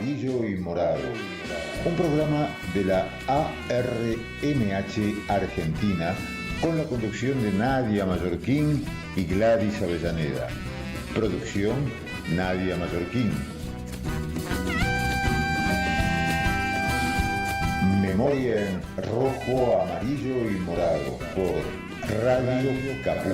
Amarillo y Morado, un programa de la ARMH Argentina con la conducción de Nadia Mallorquín y Gladys Avellaneda. Producción Nadia Mallorquín. Memoria en rojo, amarillo y morado por Radio Caput.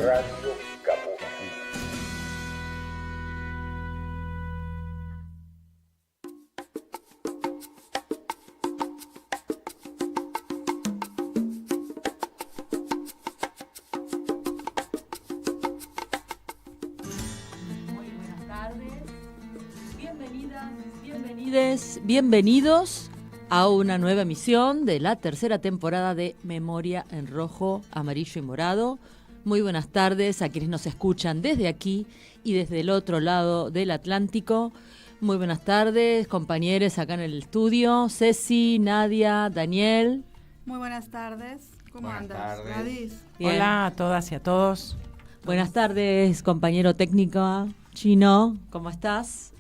Bienvenidos a una nueva emisión de la tercera temporada de Memoria en Rojo, Amarillo y Morado. Muy buenas tardes a quienes nos escuchan desde aquí y desde el otro lado del Atlántico. Muy buenas tardes, compañeros acá en el estudio. Ceci, Nadia, Daniel. Muy buenas tardes. ¿Cómo andas, Gladys? Hola a todas y a todos. Buenas tardes, compañero técnico Chino. ¿Cómo estás?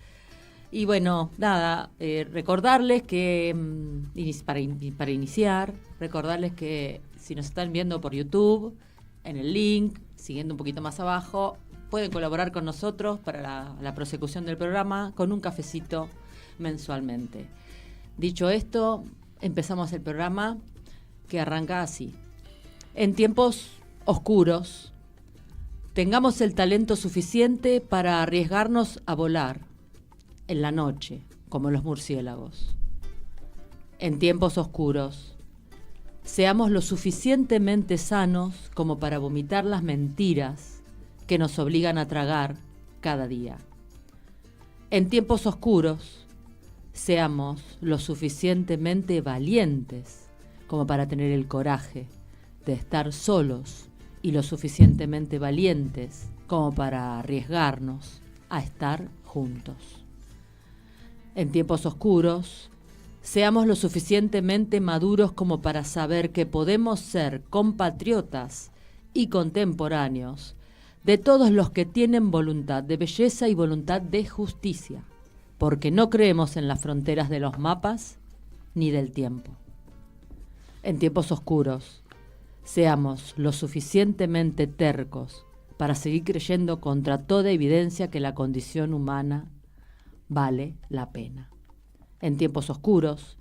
Y bueno, nada, recordarles que, para iniciar, recordarles que si nos están viendo por YouTube, en el link, siguiendo un poquito más abajo, pueden colaborar con nosotros para la prosecución del programa con un cafecito mensualmente. Dicho esto, empezamos el programa que arranca así. En tiempos oscuros, tengamos el talento suficiente para arriesgarnos a volar en la noche, como los murciélagos. En tiempos oscuros, seamos lo suficientemente sanos como para vomitar las mentiras que nos obligan a tragar cada día. En tiempos oscuros, seamos lo suficientemente valientes como para tener el coraje de estar solos y lo suficientemente valientes como para arriesgarnos a estar juntos. En tiempos oscuros, seamos lo suficientemente maduros como para saber que podemos ser compatriotas y contemporáneos de todos los que tienen voluntad de belleza y voluntad de justicia, porque no creemos en las fronteras de los mapas ni del tiempo. En tiempos oscuros, seamos lo suficientemente tercos para seguir creyendo contra toda evidencia que la condición humana vale la pena. En tiempos oscuros,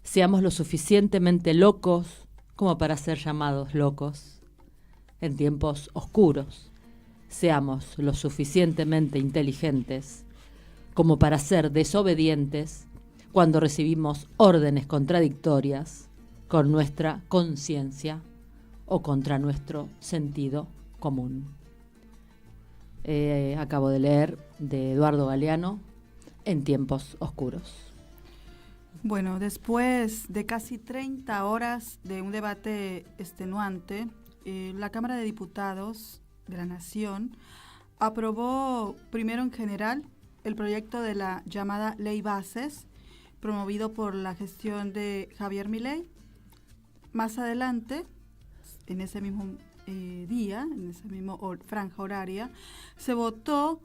seamos lo suficientemente locos como para ser llamados locos. En tiempos oscuros, seamos lo suficientemente inteligentes como para ser desobedientes cuando recibimos órdenes contradictorias con nuestra conciencia o contra nuestro sentido común. Acabo de leer de Eduardo Galeano, En tiempos oscuros. Bueno, después de casi 30 horas de un debate extenuante, la Cámara de Diputados de la Nación aprobó primero en general el proyecto de la llamada Ley Bases, promovido por la gestión de Javier Milei. Más adelante, en ese mismo día, en esa misma franja horaria, se votó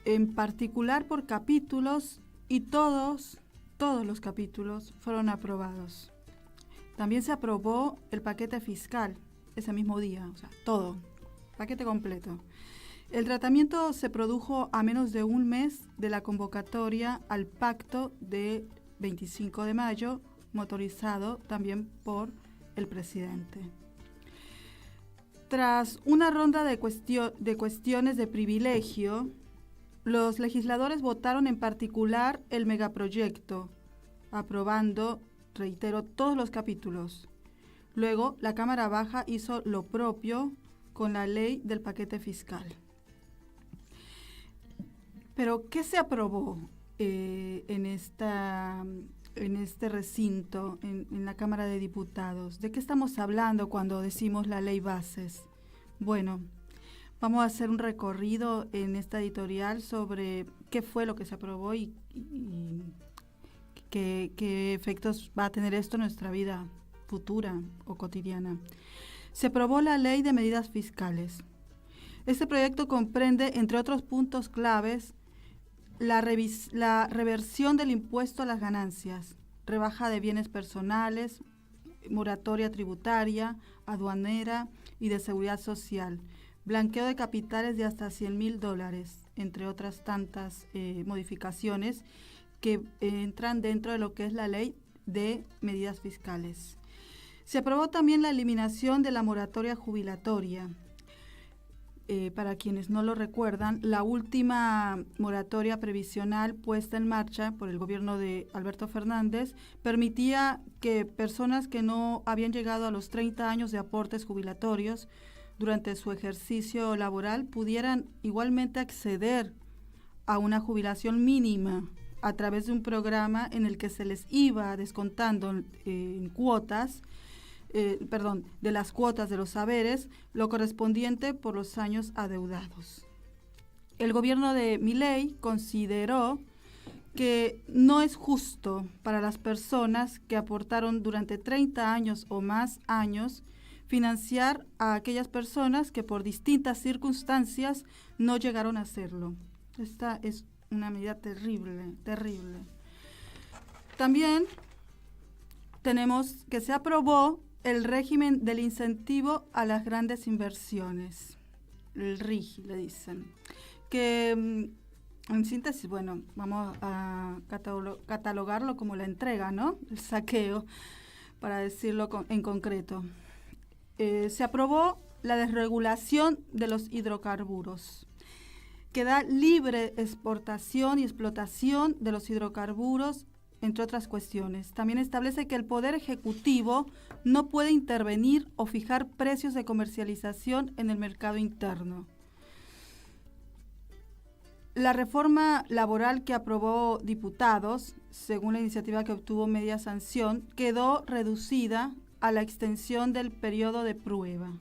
en particular por capítulos y todos los capítulos fueron aprobados. También se aprobó el paquete fiscal ese mismo día, o sea, todo, paquete completo. El tratamiento se produjo a menos de un mes de la convocatoria al pacto de 25 de mayo, motorizado también por el presidente. Tras una ronda de cuestiones de privilegio, los legisladores votaron en particular el megaproyecto, aprobando, reitero, todos los capítulos. Luego, la Cámara Baja hizo lo propio con la ley del paquete fiscal. Pero, ¿qué se aprobó en este recinto, en la Cámara de Diputados? ¿De qué estamos hablando cuando decimos la ley bases? Bueno, vamos a hacer un recorrido en esta editorial sobre qué fue lo que se aprobó y qué efectos va a tener esto en nuestra vida futura o cotidiana. Se aprobó la Ley de Medidas Fiscales. Este proyecto comprende, entre otros puntos claves, la reversión del impuesto a las ganancias, rebaja de bienes personales, moratoria tributaria, aduanera y de seguridad social, blanqueo de capitales de hasta $100,000, entre otras tantas modificaciones que entran dentro de lo que es la ley de medidas fiscales. Se aprobó también la eliminación de la moratoria jubilatoria. Para quienes no lo recuerdan, la última moratoria previsional puesta en marcha por el gobierno de Alberto Fernández permitía que personas que no habían llegado a los 30 años de aportes jubilatorios durante su ejercicio laboral pudieran igualmente acceder a una jubilación mínima a través de un programa en el que se les iba descontando en cuotas, de las cuotas de los saberes, lo correspondiente por los años adeudados. El gobierno de Milei consideró que no es justo para las personas que aportaron durante 30 años o más años financiar a aquellas personas que por distintas circunstancias no llegaron a hacerlo. Esta es una medida terrible, terrible. También tenemos que se aprobó el régimen del incentivo a las grandes inversiones, el RIGI le dicen, que en síntesis, bueno, vamos a catalogarlo como la entrega, ¿no? El saqueo, para decirlo en concreto. Se aprobó la desregulación de los hidrocarburos, que da libre exportación y explotación de los hidrocarburos, entre otras cuestiones. También establece que el Poder Ejecutivo no puede intervenir o fijar precios de comercialización en el mercado interno. La reforma laboral que aprobó diputados, según la iniciativa que obtuvo media sanción, quedó reducida a la extensión del periodo de prueba.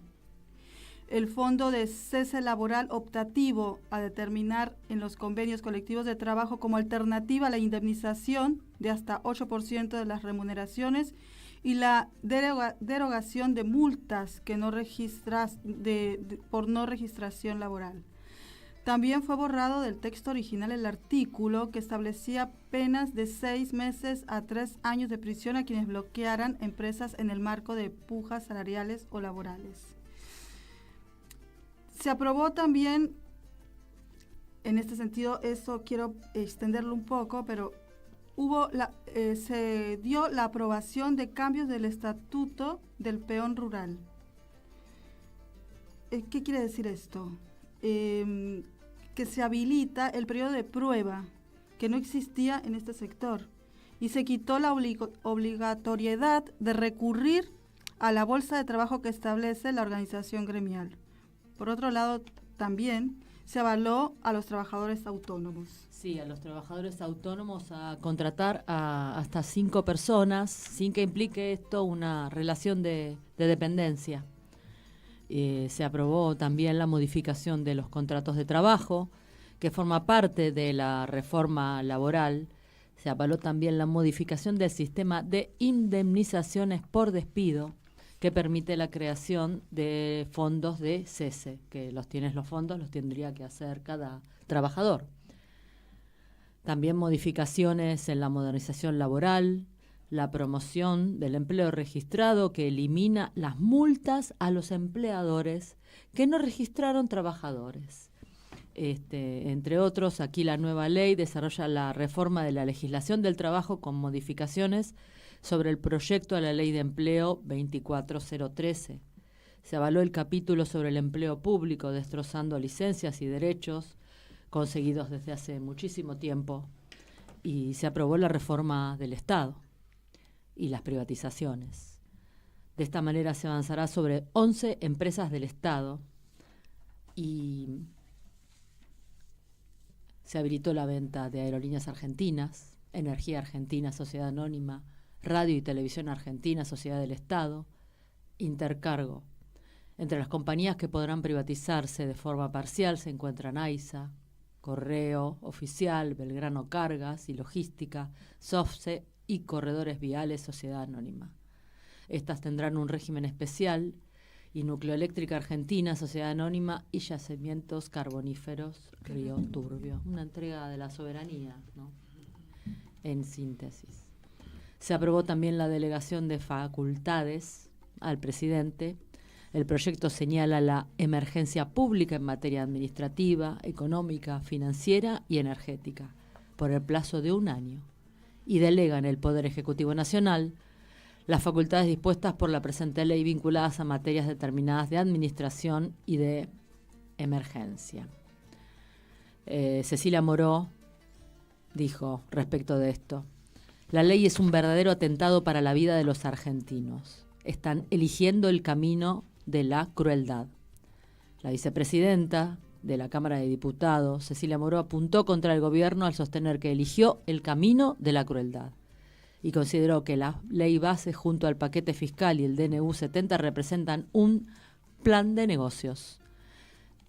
El fondo de cese laboral optativo a determinar en los convenios colectivos de trabajo como alternativa a la indemnización de hasta 8% de las remuneraciones y la derogación de multas que no por no registración laboral. También fue borrado del texto original el artículo que establecía penas de 6 meses a 3 años de prisión a quienes bloquearan empresas en el marco de pujas salariales o laborales. Se aprobó también, en este sentido, eso quiero extenderlo un poco, pero se dio la aprobación de cambios del estatuto del peón rural. ¿Qué quiere decir esto? Que se habilita el periodo de prueba, que no existía en este sector, y se quitó la obligatoriedad de recurrir a la bolsa de trabajo que establece la organización gremial. Por otro lado, también se avaló a los trabajadores autónomos. Sí, a los trabajadores autónomos a contratar a hasta 5 personas sin que implique esto una relación de dependencia. Se aprobó también la modificación de los contratos de trabajo, que forma parte de la reforma laboral. Se avaló también la modificación del sistema de indemnizaciones por despido, que permite la creación de fondos de cese, que los fondos los tendría que hacer cada trabajador. También modificaciones en la modernización laboral, la promoción del empleo registrado, que elimina las multas a los empleadores que no registraron trabajadores. Entre otros, aquí la nueva ley desarrolla la reforma de la legislación del trabajo con modificaciones sobre el proyecto a la Ley de Empleo 24013. Se avaló el capítulo sobre el empleo público, destrozando licencias y derechos conseguidos desde hace muchísimo tiempo, y se aprobó la reforma del Estado y las privatizaciones. De esta manera se avanzará sobre 11 empresas del Estado y se habilitó la venta de Aerolíneas Argentinas, Energía Argentina, Sociedad Anónima, Radio y Televisión Argentina, Sociedad del Estado, Intercargo. Entre las compañías que podrán privatizarse de forma parcial se encuentran AISA, Correo Oficial, Belgrano Cargas y Logística, SOFCE y Corredores Viales, Sociedad Anónima. Estas tendrán un régimen especial y Nucleoeléctrica Argentina, Sociedad Anónima y Yacimientos Carboníferos Río Turbio. Una entrega de la soberanía, ¿no? En síntesis. Se aprobó también la delegación de facultades al presidente. El proyecto señala la emergencia pública en materia administrativa, económica, financiera y energética por el plazo de 1 año y delega en el Poder Ejecutivo Nacional las facultades dispuestas por la presente ley vinculadas a materias determinadas de administración y de emergencia. Cecilia Moró dijo respecto de esto: la ley es un verdadero atentado para la vida de los argentinos. Están eligiendo el camino de la crueldad. La vicepresidenta de la Cámara de Diputados, Cecilia Moró, apuntó contra el gobierno al sostener que eligió el camino de la crueldad y consideró que la ley base junto al paquete fiscal y el DNU 70 representan un plan de negocios.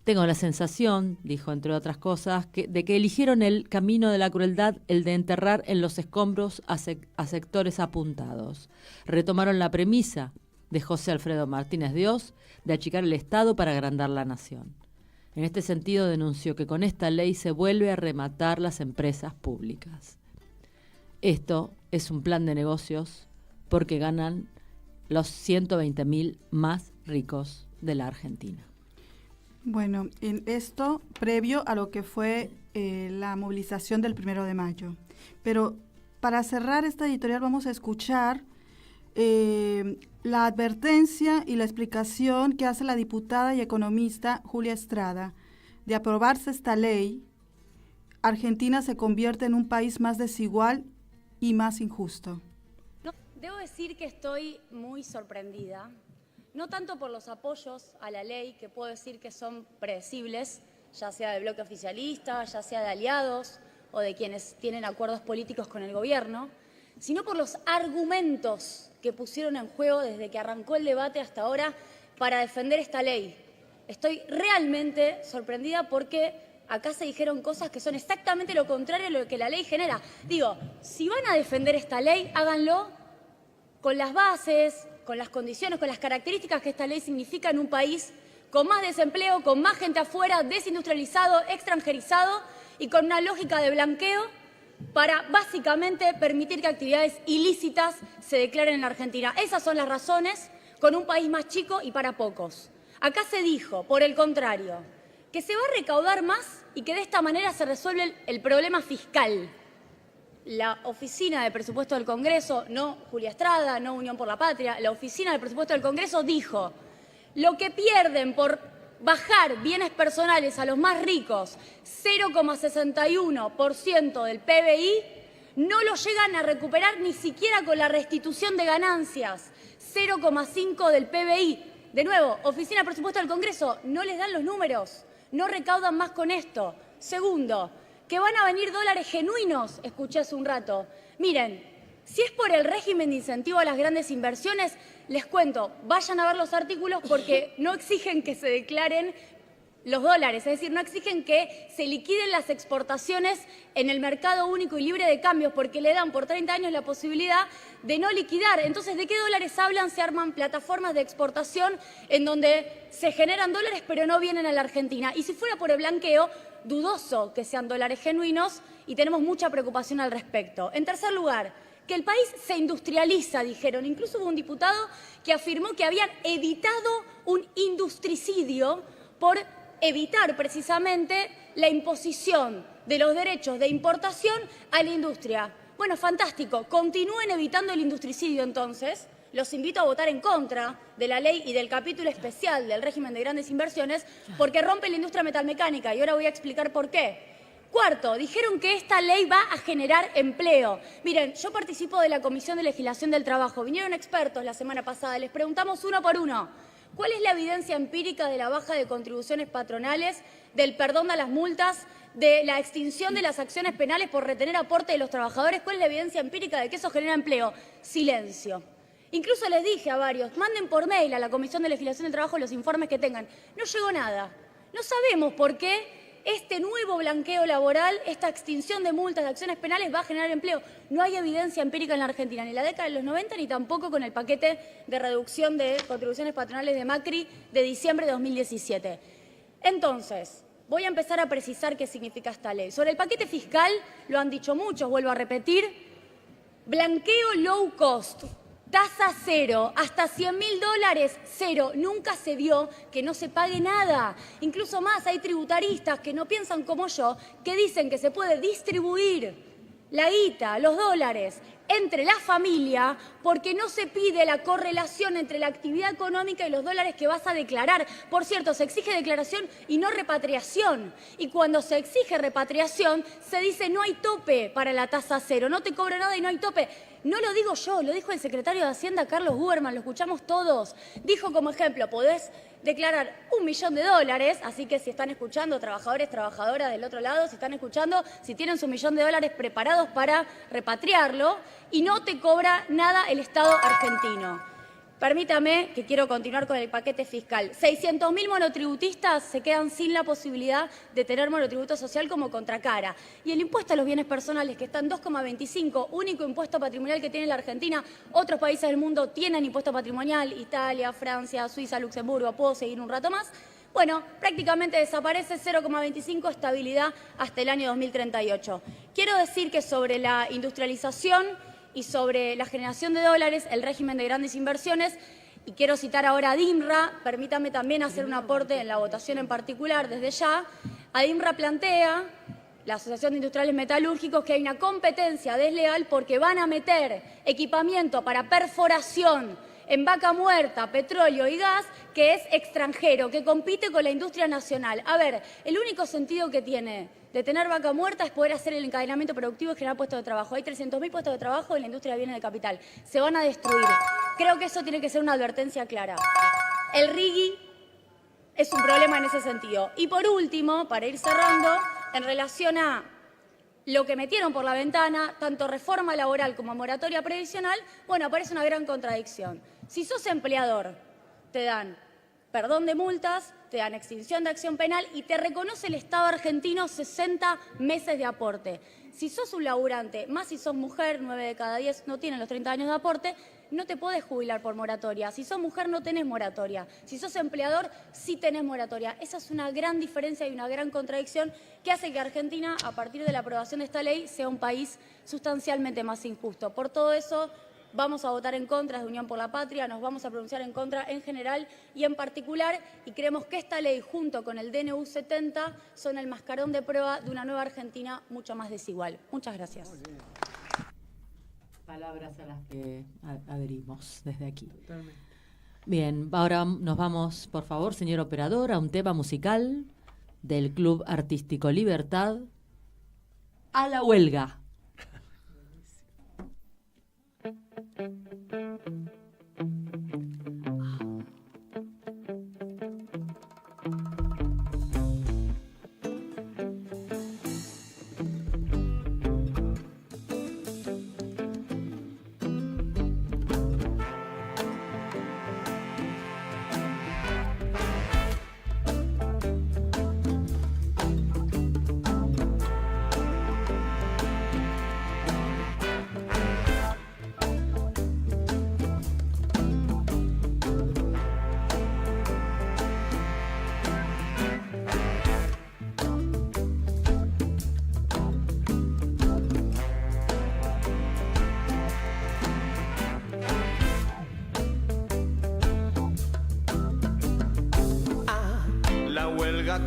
Tengo la sensación, dijo entre otras cosas, de que eligieron el camino de la crueldad, el de enterrar en los escombros a sectores apuntados. Retomaron la premisa de José Alfredo Martínez de Oz de achicar el Estado para agrandar la nación. En este sentido denunció que con esta ley se vuelve a rematar las empresas públicas. Esto es un plan de negocios porque ganan los 120.000 más ricos de la Argentina. Bueno, en esto previo a lo que fue la movilización del 1 de mayo. Pero para cerrar esta editorial vamos a escuchar la advertencia y la explicación que hace la diputada y economista Julia Estrada. De aprobarse esta ley, Argentina se convierte en un país más desigual y más injusto. Debo decir que estoy muy sorprendida, no tanto por los apoyos a la ley, que puedo decir que son predecibles, ya sea del bloque oficialista, ya sea de aliados o de quienes tienen acuerdos políticos con el gobierno, sino por los argumentos que pusieron en juego desde que arrancó el debate hasta ahora para defender esta ley. Estoy realmente sorprendida porque acá se dijeron cosas que son exactamente lo contrario a lo que la ley genera. Digo, si van a defender esta ley, háganlo con las bases, con las condiciones, con las características que esta ley significa en un país con más desempleo, con más gente afuera, desindustrializado, extranjerizado y con una lógica de blanqueo para básicamente permitir que actividades ilícitas se declaren en la Argentina. Esas son las razones, con un país más chico y para pocos. Acá se dijo, por el contrario, que se va a recaudar más y que de esta manera se resuelve el problema fiscal. La Oficina de Presupuesto del Congreso, no Julia Estrada, no Unión por la Patria, la Oficina de Presupuesto del Congreso dijo: lo que pierden por bajar bienes personales a los más ricos, 0,61% del PBI, no lo llegan a recuperar ni siquiera con la restitución de ganancias, 0,5% del PBI. De nuevo, Oficina de Presupuesto del Congreso, no les dan los números, no recaudan más con esto. Segundo, que van a venir dólares genuinos, escuché hace un rato. Miren, si es por el régimen de incentivo a las grandes inversiones, les cuento, vayan a ver los artículos porque no exigen que se declaren los dólares, es decir, no exigen que se liquiden las exportaciones en el mercado único y libre de cambios porque le dan por 30 años la posibilidad de no liquidar. Entonces, ¿de qué dólares hablan? Se arman plataformas de exportación en donde se generan dólares pero no vienen a la Argentina. Y si fuera por el blanqueo, dudoso que sean dólares genuinos y tenemos mucha preocupación al respecto. En tercer lugar, que el país se industrializa, dijeron. Incluso hubo un diputado que afirmó que habían evitado un industricidio por evitar precisamente la imposición de los derechos de importación a la industria. Bueno, fantástico. Continúen evitando el industricidio entonces. Los invito a votar en contra de la ley y del capítulo especial del régimen de grandes inversiones porque rompe la industria metalmecánica y ahora voy a explicar por qué. Cuarto, dijeron que esta ley va a generar empleo. Miren, yo participo de la Comisión de Legislación del Trabajo. Vinieron expertos la semana pasada, les preguntamos uno por uno. ¿Cuál es la evidencia empírica de la baja de contribuciones patronales, del perdón de las multas, de la extinción de las acciones penales por retener aporte de los trabajadores? ¿Cuál es la evidencia empírica de que eso genera empleo? Silencio. Incluso les dije a varios, manden por mail a la Comisión de Legislación del Trabajo los informes que tengan. No llegó nada. No sabemos por qué este nuevo blanqueo laboral, esta extinción de multas, de acciones penales va a generar empleo. No hay evidencia empírica en la Argentina, ni en la década de los 90, ni tampoco con el paquete de reducción de contribuciones patronales de Macri de diciembre de 2017. Entonces, voy a empezar a precisar qué significa esta ley. Sobre el paquete fiscal, lo han dicho muchos, vuelvo a repetir, blanqueo low cost, tasa cero, hasta $100.000, cero. Nunca se dio que no se pague nada. Incluso más, hay tributaristas que no piensan como yo, que dicen que se puede distribuir la guita, los dólares, entre la familia, porque no se pide la correlación entre la actividad económica y los dólares que vas a declarar. Por cierto, se exige declaración y no repatriación. Y cuando se exige repatriación, se dice no hay tope para la tasa cero, no te cobro nada y no hay tope. No lo digo yo, lo dijo el secretario de Hacienda, Carlos Huberman, lo escuchamos todos. Dijo como ejemplo, podés declarar $1.000.000, así que si están escuchando, trabajadores, trabajadoras del otro lado, si están escuchando, si tienen su $1.000.000 preparados para repatriarlo, y no te cobra nada el Estado argentino. Permítame que quiero continuar con el paquete fiscal. 600.000 monotributistas se quedan sin la posibilidad de tener monotributo social como contracara. Y el impuesto a los bienes personales, que está en 2,25, único impuesto patrimonial que tiene la Argentina, otros países del mundo tienen impuesto patrimonial, Italia, Francia, Suiza, Luxemburgo, puedo seguir un rato más. Bueno, prácticamente desaparece, 0,25, estabilidad hasta el año 2038. Quiero decir que sobre la industrialización y sobre la generación de dólares, el régimen de grandes inversiones, y quiero citar ahora a DIMRA, permítame también hacer un aporte en la votación en particular desde ya. DIMRA plantea, la Asociación de Industriales Metalúrgicos, que hay una competencia desleal porque van a meter equipamiento para perforación en Vaca Muerta, petróleo y gas, que es extranjero, que compite con la industria nacional. A ver, el único sentido que tiene de tener Vaca Muerta es poder hacer el encadenamiento productivo y generar puestos de trabajo. Hay 300.000 puestos de trabajo en la industria de bienes de capital. Se van a destruir. Creo que eso tiene que ser una advertencia clara. El RIGI es un problema en ese sentido. Y por último, para ir cerrando, en relación a lo que metieron por la ventana, tanto reforma laboral como moratoria previsional, bueno, aparece una gran contradicción. Si sos empleador, te dan perdón de multas, te dan extinción de acción penal y te reconoce el Estado argentino 60 meses de aporte. Si sos un laburante, más si sos mujer, 9 de cada 10 no tienen los 30 años de aporte, no te podés jubilar por moratoria. Si sos mujer no tenés moratoria. Si sos empleador, sí tenés moratoria. Esa es una gran diferencia y una gran contradicción que hace que Argentina, a partir de la aprobación de esta ley, sea un país sustancialmente más injusto. Por todo eso, vamos a votar en contra de Unión por la Patria, nos vamos a pronunciar en contra en general y en particular, y creemos que esta ley, junto con el DNU 70, son el mascarón de prueba de una nueva Argentina mucho más desigual. Muchas gracias. Palabras a las que adherimos desde aquí. Totalmente. Bien, ahora nos vamos, por favor, señor operador, a un tema musical del Club Artístico Libertad, A la Huelga.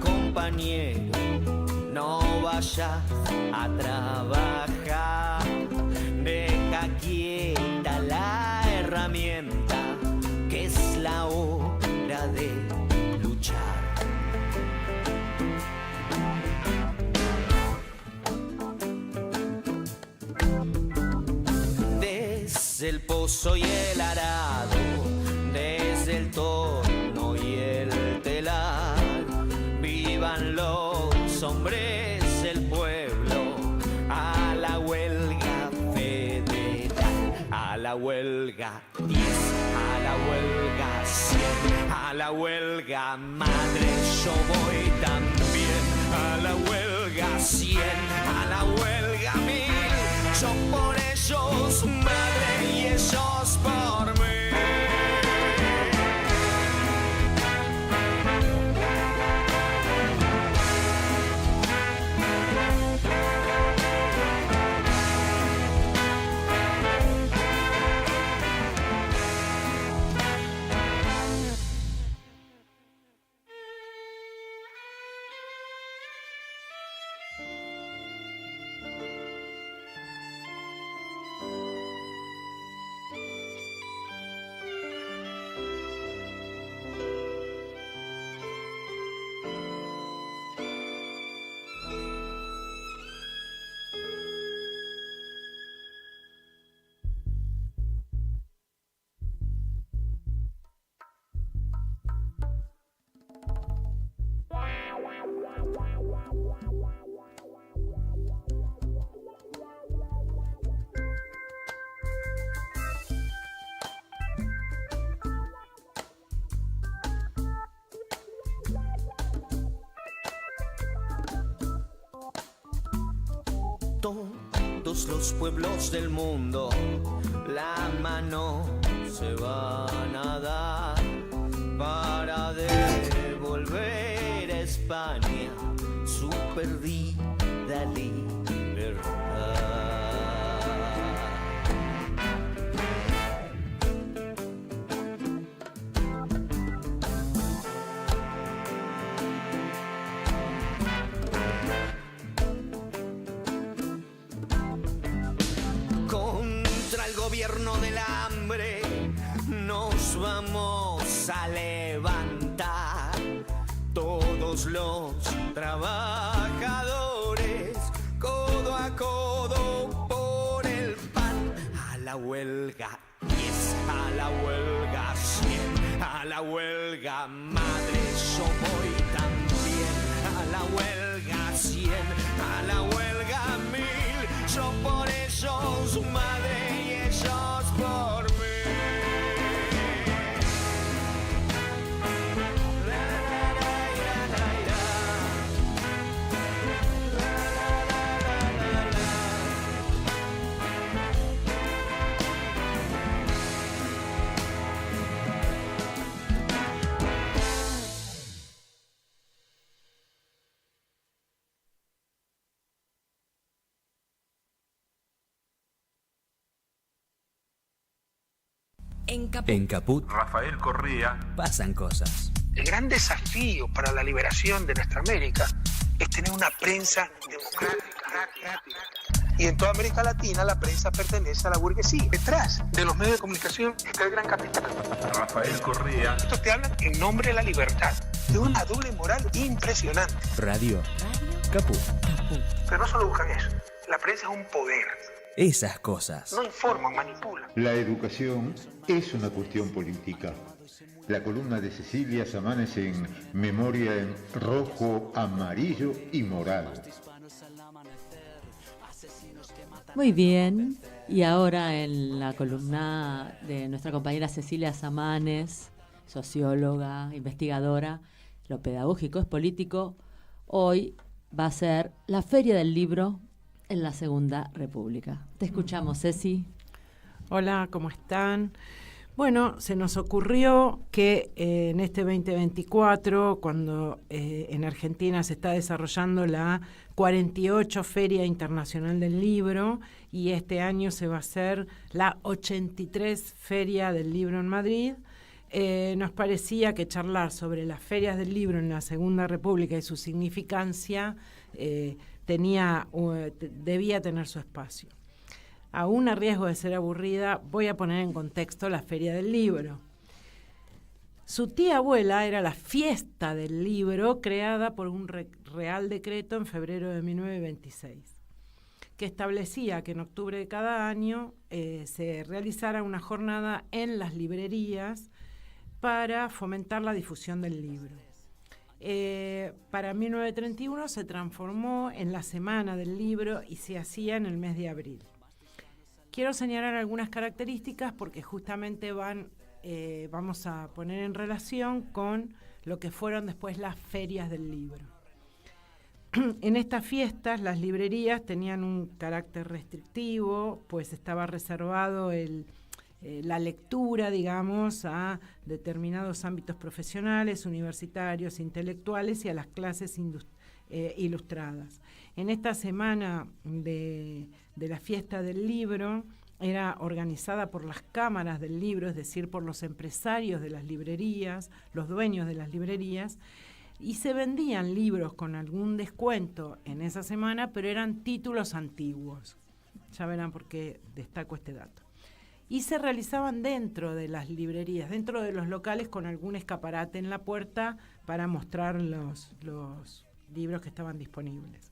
Compañero, no vayas a trabajar, deja quieta la herramienta, que es la hora de luchar. Desde el pozo y el arado, desde el torno y el telar, vivan los hombres del pueblo, a la huelga federal, a la huelga 10, a la huelga 100, a la huelga madre yo voy también, a la huelga 100, a la huelga 1000. Yo por ellos, madre, y ellos por mí. Todos los pueblos del mundo la mano se van a dar para devolver a España su perdida libertad. Gobierno del hambre nos vamos a levantar, todos los trabajadores codo a codo por el pan. A la huelga 10, a la huelga 100, a la huelga madre yo voy también. A la huelga 100, a la huelga 1000, yo por ellos madre y ellos por mí. En Caput, Rafael Correa, pasan cosas. El gran desafío para la liberación de nuestra América es tener una prensa democrática. Y en toda América Latina la prensa pertenece a la burguesía. Detrás de los medios de comunicación está el gran capital. Rafael Correa. Estos te hablan en nombre de la libertad, de una doble moral impresionante. Radio Caput. Pero no solo buscan eso, la prensa es un poder. Esas cosas. No informan, manipulan. La educación es una cuestión política. La columna de Cecilia Samanes en Memoria en rojo, amarillo y morado. Muy bien, y ahora en la columna de nuestra compañera Cecilia Samanes, socióloga, investigadora, lo pedagógico es político, hoy va a ser la Feria del Libro en la Segunda República. Te escuchamos, Ceci. Hola, ¿cómo están? Bueno, se nos ocurrió que en este 2024, cuando en Argentina se está desarrollando la 48 Feria Internacional del Libro, y este año se va a hacer la 83 Feria del Libro en Madrid, nos parecía que charlar sobre las ferias del libro en la Segunda República y su significancia debía tener su espacio. Aún a riesgo de ser aburrida, voy a poner en contexto la Feria del Libro. Su tía abuela era la Fiesta del Libro, creada por un Real Decreto en febrero de 1926, que establecía que en octubre de cada año se realizara una jornada en las librerías para fomentar la difusión del libro. Para 1931 se transformó en la Semana del Libro y se hacía en el mes de abril. Quiero señalar algunas características porque justamente vamos a poner en relación con lo que fueron después las ferias del libro. En estas fiestas las librerías tenían un carácter restrictivo, pues estaba reservado la lectura, digamos, a determinados ámbitos profesionales, universitarios, intelectuales y a las clases ilustradas. En esta semana de la fiesta del libro era organizada por las cámaras del libro, es decir, por los empresarios de las librerías, los dueños de las librerías, y se vendían libros con algún descuento en esa semana, pero eran títulos antiguos. Ya verán por qué destaco este dato. Y se realizaban dentro de las librerías, dentro de los locales, con algún escaparate en la puerta para mostrar los libros que estaban disponibles.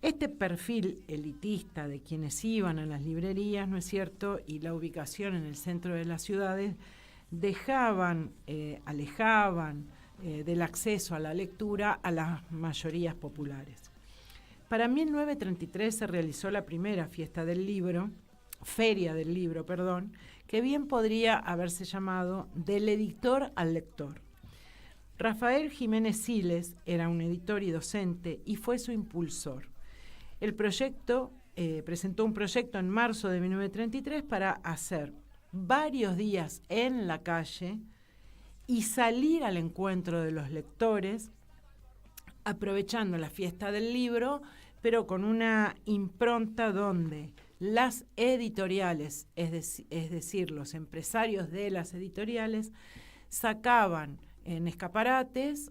Este perfil elitista de quienes iban a las librerías, ¿no es cierto?, y la ubicación en el centro de las ciudades, alejaban del acceso a la lectura a las mayorías populares. Para 1933 se realizó la primera feria del libro, que bien podría haberse llamado Del editor al lector. Rafael Jiménez Siles era un editor y docente y fue su impulsor. El proyecto presentó un proyecto en marzo de 1933 para hacer varios días en la calle y salir al encuentro de los lectores, aprovechando la fiesta del libro, pero con una impronta donde las editoriales, es decir, los empresarios de las editoriales, sacaban en escaparates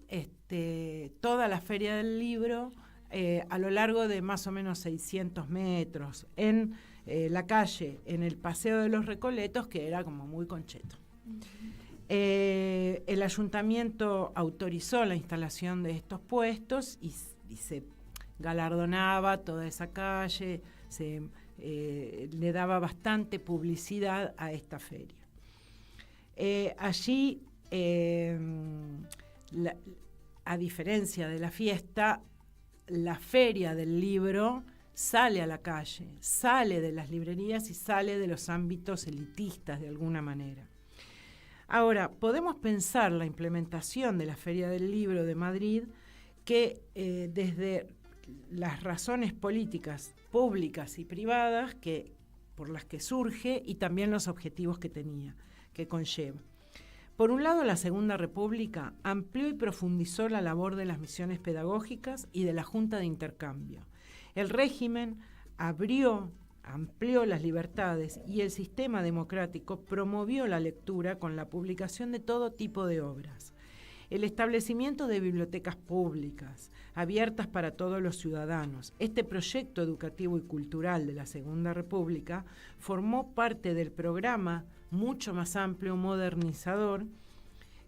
toda la feria del libro a lo largo de más o menos 600 metros, en la calle, en el Paseo de los Recoletos, que era como muy concheto. El ayuntamiento autorizó la instalación de estos puestos y se galardonaba toda esa calle, le daba bastante publicidad a esta feria. Allí, a diferencia de la fiesta, la feria del libro sale a la calle, sale de las librerías y sale de los ámbitos elitistas de alguna manera. Ahora, podemos pensar la implementación de la Feria del Libro de Madrid que desde las razones políticas públicas y privadas por las que surge y también los objetivos que conlleva. Por un lado, la Segunda República amplió y profundizó la labor de las misiones pedagógicas y de la Junta de Intercambio. El régimen amplió las libertades y el sistema democrático promovió la lectura con la publicación de todo tipo de obras. El establecimiento de bibliotecas públicas, abiertas para todos los ciudadanos. Este proyecto educativo y cultural de la Segunda República formó parte del programa mucho más amplio, modernizador,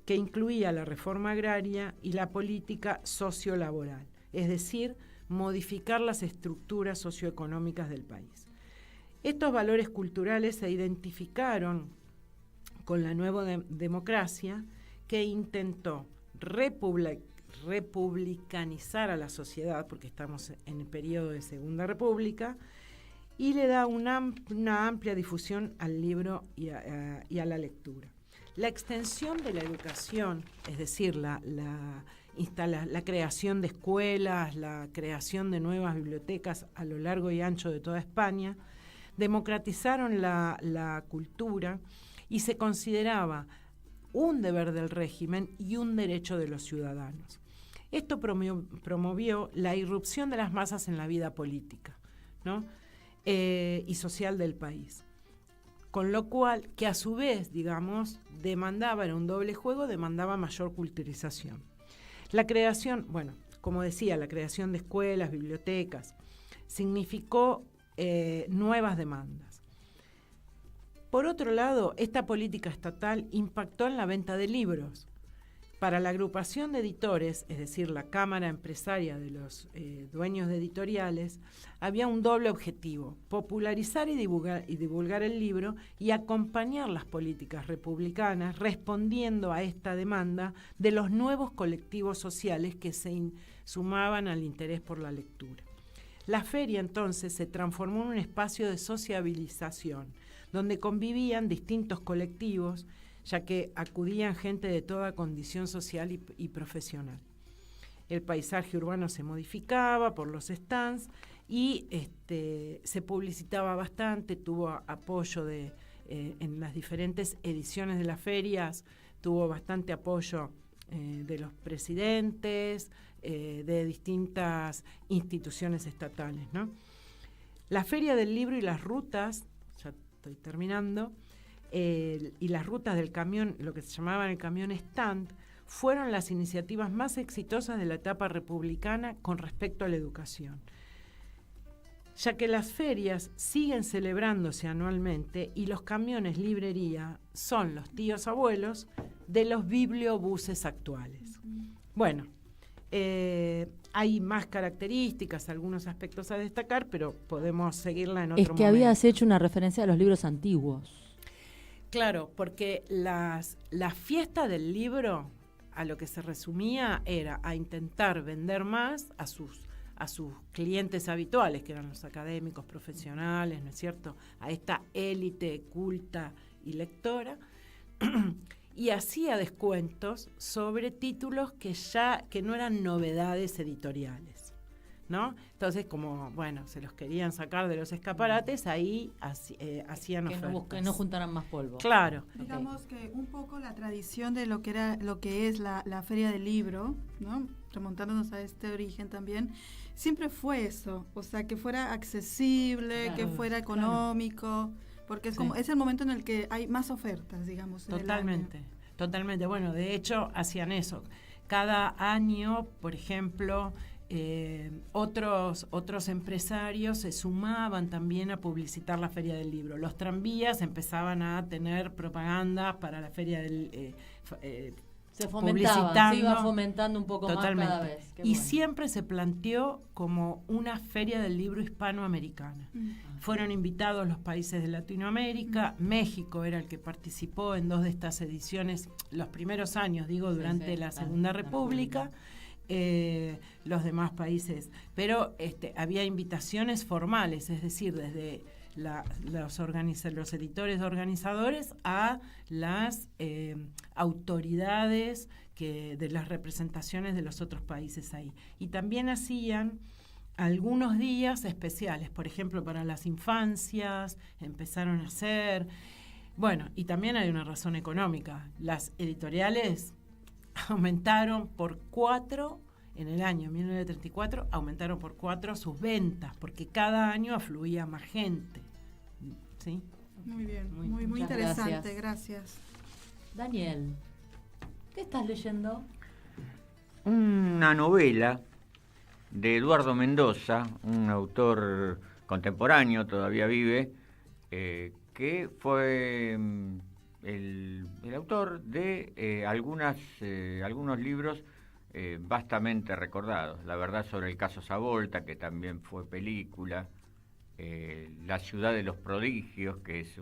que incluía la reforma agraria y la política sociolaboral, es decir, modificar las estructuras socioeconómicas del país. Estos valores culturales se identificaron con la nueva democracia, que intentó republicanizar a la sociedad, porque estamos en el periodo de Segunda República, y le da una amplia difusión al libro y a la lectura. La extensión de la educación, es decir, la creación de escuelas, la creación de nuevas bibliotecas a lo largo y ancho de toda España, democratizaron la cultura y se consideraba un deber del régimen y un derecho de los ciudadanos. Esto promovió la irrupción de las masas en la vida política, ¿no? Y social del país. Con lo cual, que a su vez, digamos, era un doble juego, demandaba mayor culturización. La creación, como decía, la creación de escuelas, bibliotecas, significó nuevas demandas. Por otro lado, esta política estatal impactó en la venta de libros. Para la agrupación de editores, es decir, la Cámara Empresaria de los dueños de editoriales, había un doble objetivo: popularizar y divulgar el libro y acompañar las políticas republicanas, respondiendo a esta demanda de los nuevos colectivos sociales que se sumaban al interés por la lectura. La feria entonces se transformó en un espacio de sociabilización, donde convivían distintos colectivos, ya que acudían gente de toda condición social y profesional. el paisaje urbano se modificaba por los stands y se publicitaba bastante, tuvo apoyo en las diferentes ediciones de las ferias, tuvo bastante apoyo de los presidentes, de distintas instituciones estatales, ¿no? La Feria del Libro y las rutas, ya estoy terminando, y las rutas del camión, lo que se llamaban el camión stand, fueron las iniciativas más exitosas de la etapa republicana con respecto a la educación, ya que las ferias siguen celebrándose anualmente y los camiones librería son los tíos abuelos de los bibliobuses actuales. Bueno, hay más características, algunos aspectos a destacar, pero podemos seguirla en otro momento. Es que habías hecho una referencia a los libros antiguos. Claro, porque la fiesta del libro, a lo que se resumía, era a intentar vender más a sus clientes habituales, que eran los académicos profesionales, ¿no es cierto?, a esta élite culta y lectora, y hacía descuentos sobre títulos que no eran novedades editoriales, ¿no? Entonces, como, bueno, se los querían sacar de los escaparates, ahí hacían ofertas. Que no juntaran más polvo. Claro. Digamos que un poco la tradición de lo que es la Feria del Libro, ¿no?, remontándonos a este origen también, siempre fue eso, o sea, que fuera accesible, claro, que fuera económico, porque es el momento en el que hay más ofertas, digamos. Totalmente. Bueno, de hecho, hacían eso. Cada año, por ejemplo, otros empresarios se sumaban también a publicitar la Feria del Libro. Los tranvías empezaban a tener propaganda para la Feria del se fomentaba, se iba fomentando un poco totalmente más cada vez. Y bueno, siempre se planteó como una feria del libro hispanoamericana. Fueron invitados los países de Latinoamérica, México era el que participó en 2 de estas ediciones, los primeros años, durante la Segunda República, los demás países. Pero había invitaciones formales, es decir, desde los editores organizadores a las autoridades de las representaciones de los otros países ahí. Y también hacían algunos días especiales, por ejemplo, para las infancias, empezaron a hacer. Bueno, y también hay una razón económica. Las editoriales aumentaron por 4, en el año 1934, aumentaron por 4 sus ventas, porque cada año afluía más gente. ¿Sí? Muy bien, muy interesante, gracias. Daniel, ¿qué estás leyendo? Una novela de Eduardo Mendoza, un autor contemporáneo, todavía vive, que fue el autor de algunos libros vastamente recordados. La verdad sobre el caso Savolta, que también fue película, La ciudad de los prodigios, que es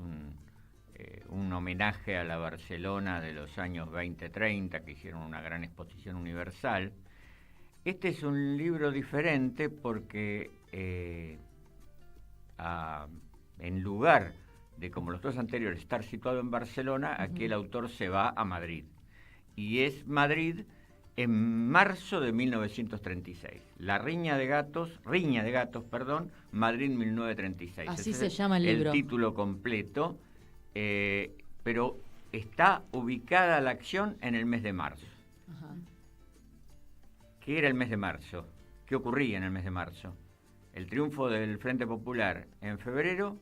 un homenaje a la Barcelona de los años 20-30, que hicieron una gran exposición universal. Este es un libro diferente porque en lugar de, como los 2 anteriores, estar situado en Barcelona, aquí el autor se va a Madrid. Y es Madrid en marzo de 1936. La Riña de Gatos, Madrid 1936. Así ese se llama el libro. El título completo, pero está ubicada la acción en el mes de marzo. Ajá. ¿Qué era el mes de marzo? ¿Qué ocurría en el mes de marzo? El triunfo del Frente Popular en febrero,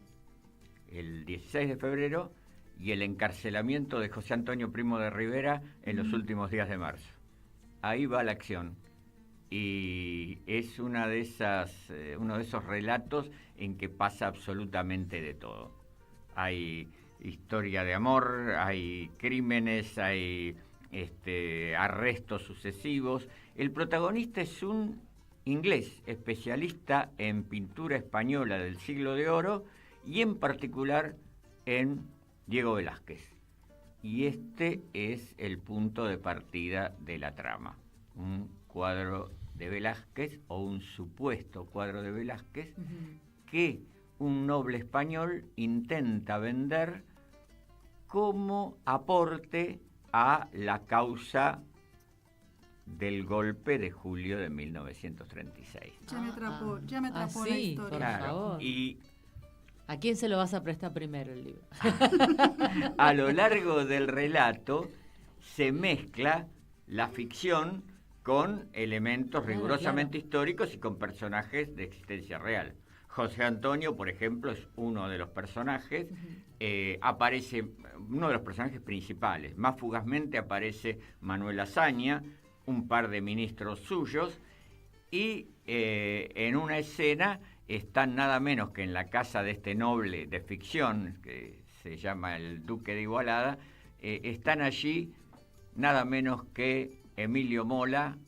el 16 de febrero, y el encarcelamiento de José Antonio Primo de Rivera en los últimos días de marzo. Ahí va la acción. Y es uno de esos relatos en que pasa absolutamente de todo. Hay historia de amor, hay crímenes, hay arrestos sucesivos. El protagonista es un inglés especialista en pintura española del siglo de oro y en particular en Diego Velázquez. Y este es el punto de partida de la trama. Un cuadro de Velázquez, o un supuesto cuadro de Velázquez, que un noble español intenta vender como aporte a la causa del golpe de julio de 1936. Ya me atrapó la sí, historia. por Claro, favor. y ¿A quién se lo vas a prestar primero el libro? a lo largo del relato se mezcla la ficción con elementos rigurosamente históricos y con personajes de existencia real. José Antonio, por ejemplo, es uno de los personajes, aparece uno de los personajes principales. Más fugazmente aparece Manuel Azaña, un par de ministros suyos, y en una escena están nada menos que en la casa de este noble de ficción, que se llama el Duque de Igualada, están allí nada menos que Emilio Mola,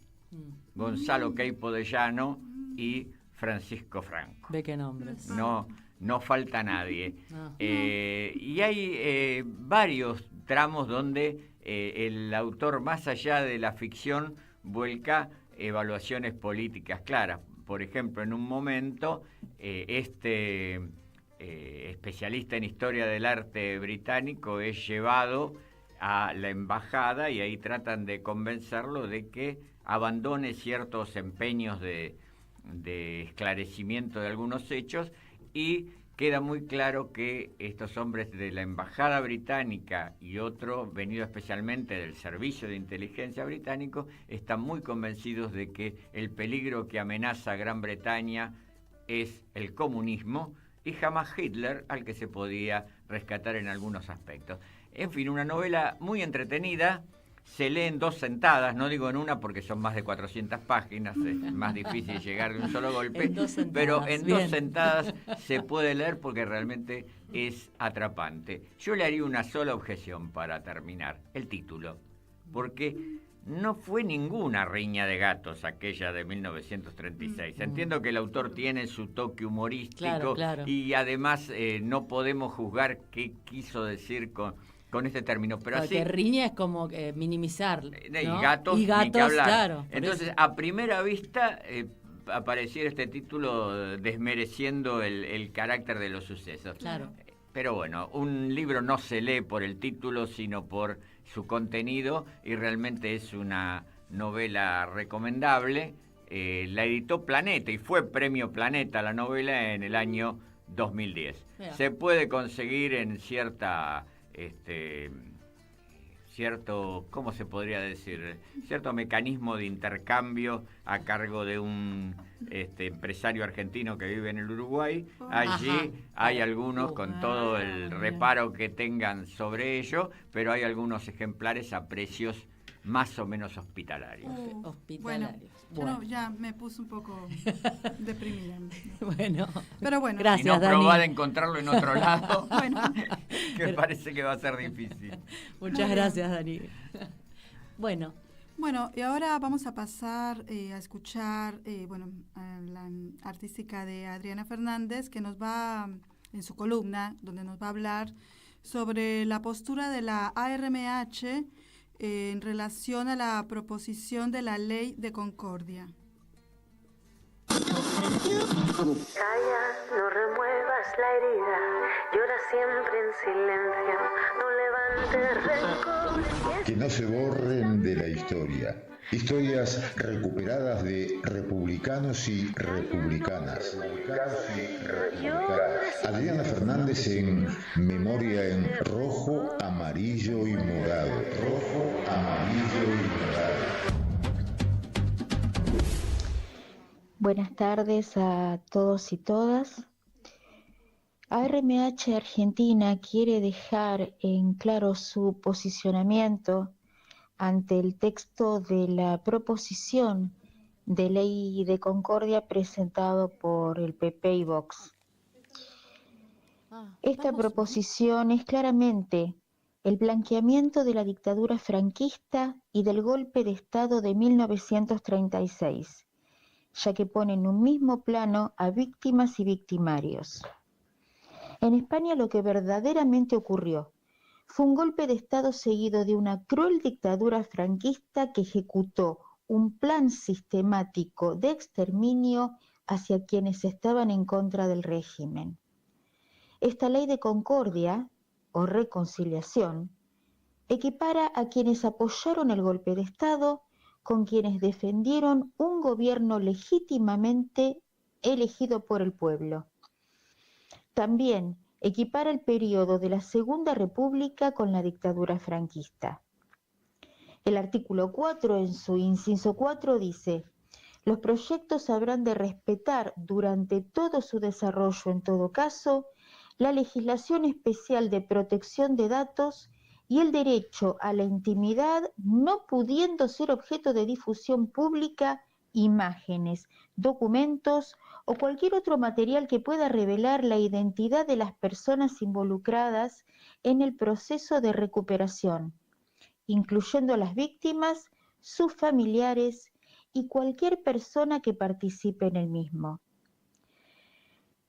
Gonzalo Queipo de Llano y Francisco Franco. Ve qué nombres. No falta nadie. No. Y hay varios tramos donde el autor, más allá de la ficción, vuelca evaluaciones políticas claras. Por ejemplo, en un momento, especialista en historia del arte británico es llevado a la embajada y ahí tratan de convencerlo de que abandone ciertos empeños de esclarecimiento de algunos hechos, y queda muy claro que estos hombres de la embajada británica y otro venido especialmente del servicio de inteligencia británico están muy convencidos de que el peligro que amenaza a Gran Bretaña es el comunismo y jamás Hitler, al que se podía rescatar en algunos aspectos. En fin, una novela muy entretenida. Se lee en 2 sentadas, no digo en una porque son más de 400 páginas, es más difícil llegar de un solo golpe, pero en 2 sentadas se puede leer porque realmente es atrapante. Yo le haría una sola objeción para terminar, el título, porque no fue ninguna riña de gatos aquella de 1936. Entiendo que el autor tiene su toque humorístico, claro. Y además no podemos juzgar qué quiso decir con este término, pero porque así riña es como minimizar, ¿no? y gatos, ni que hablar. Claro. Entonces, a primera vista apareciera este título desmereciendo el carácter de los sucesos. Claro. Pero bueno, un libro no se lee por el título, sino por su contenido, y realmente es una novela recomendable. La editó Planeta y fue premio Planeta la novela en el año 2010. Mira. Se puede conseguir en cierto, ¿cómo se podría decir? Cierto mecanismo de intercambio a cargo de un empresario argentino que vive en el Uruguay. Allí hay algunos, con todo el reparo que tengan sobre ello, pero hay algunos ejemplares a precios más o menos hospitalarios. Hospitalarios. Bueno, ya me puse un poco deprimida. Bueno, pero bueno. Gracias, y no Dani. probá de encontrarlo en otro lado, Bueno. que parece que va a ser difícil. Muchas gracias, Dani. Bueno, y ahora vamos a pasar a escuchar a la artística de Adriana Fernández, que nos va, en su columna, donde nos va a hablar sobre la postura de la ARMH en relación a la proposición de la ley de concordia. Calla, no remuevas la herida, llora siempre en silencio, no levantes rencor. Que no se borren de la historia. Historias recuperadas de republicanos y republicanas. Adriana Fernández en Memoria en rojo, amarillo y morado. Rojo, amarillo y morado. Buenas tardes a todos y todas. ARMH Argentina quiere dejar en claro su posicionamiento ante el texto de la proposición de ley de concordia presentado por el PP y Vox. Esta proposición es claramente el blanqueamiento de la dictadura franquista y del golpe de Estado de 1936, ya que pone en un mismo plano a víctimas y victimarios. En España lo que verdaderamente ocurrió fue un golpe de Estado seguido de una cruel dictadura franquista que ejecutó un plan sistemático de exterminio hacia quienes estaban en contra del régimen. Esta ley de concordia, o reconciliación, equipara a quienes apoyaron el golpe de Estado con quienes defendieron un gobierno legítimamente elegido por el pueblo. También equipara el periodo de la Segunda República con la dictadura franquista. El artículo 4, en su inciso 4, dice: los proyectos habrán de respetar durante todo su desarrollo, en todo caso, la legislación especial de protección de datos y el derecho a la intimidad, no pudiendo ser objeto de difusión pública imágenes, documentos o cualquier otro material que pueda revelar la identidad de las personas involucradas en el proceso de recuperación, incluyendo a las víctimas, sus familiares y cualquier persona que participe en el mismo.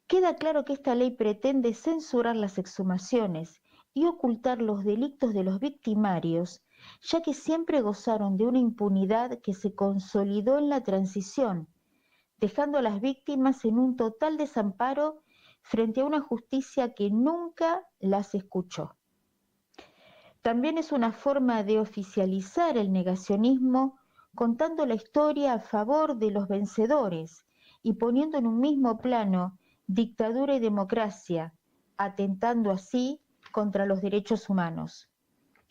Queda claro que esta ley pretende censurar las exhumaciones y ocultar los delitos de los victimarios, ya que siempre gozaron de una impunidad que se consolidó en la transición, dejando a las víctimas en un total desamparo frente a una justicia que nunca las escuchó. También es una forma de oficializar el negacionismo, contando la historia a favor de los vencedores y poniendo en un mismo plano dictadura y democracia, atentando así contra los derechos humanos,